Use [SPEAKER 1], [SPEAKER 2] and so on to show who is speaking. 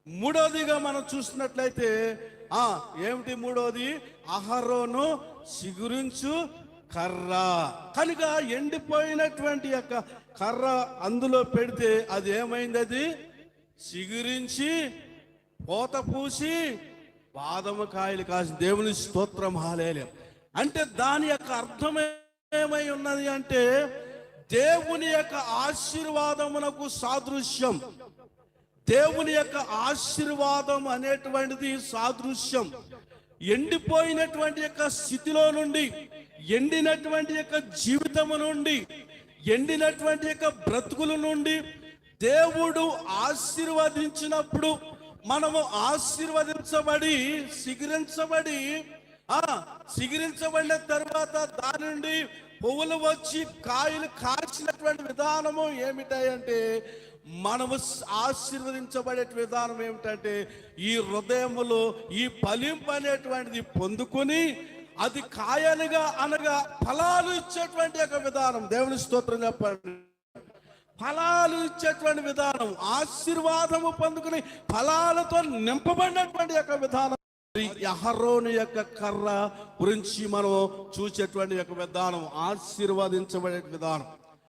[SPEAKER 1] మూడోదిగా మనం చూసినట్లయితే ఏమిటి మూడోది? అహరోను చిగురించు కర్ర. కనుక ఎండిపోయినటువంటి యొక్క కర్ర అందులో పెడితే అది ఏమైంది? అది చిగురించి పోత పూసి బాదము కాయలు కాసి. దేవుని స్తోత్రం, హల్లెలూయా. అంటే దాని యొక్క అర్థం ఏమై ఉన్నది అంటే దేవుని యొక్క ఆశీర్వాదమునకు సాదృశ్యం. దేవుని యొక్క ఆశీర్వాదం అనేటువంటిది సాదృశ్యం. ఎండిపోయినటువంటి యొక్క స్థితిలో నుండి, ఎండినటువంటి యొక్క జీవితము నుండి, ఎండినటువంటి యొక్క బ్రతుకుల నుండి దేవుడు ఆశీర్వదించినప్పుడు మనము ఆశీర్వదించబడి సిగిరించబడిన తర్వాత దాని నుండి పువ్వులు వచ్చి కాయలు కాల్చినటువంటి విధానము ఏమిటంటే, మనము ఆశీర్వదించబడే విధానం ఏమిటంటే ఈ హృదయములో ఈ ఫలింపు అనేటువంటిది పొందుకొని అది కాయలుగా అనగా ఫలాలు ఇచ్చేటువంటి యొక్క విధానం. దేవుని స్తోత్రం చెప్పండి. ఫలాలు ఇచ్చేటువంటి విధానం, ఆశీర్వాదము పొందుకుని ఫలాలతో నింపబడినటువంటి యొక్క విధానం. అహరోను యొక్క కర్ర గురించి మనం చూసేటువంటి యొక్క విధానం, ఆశీర్వదించబడే విధానం.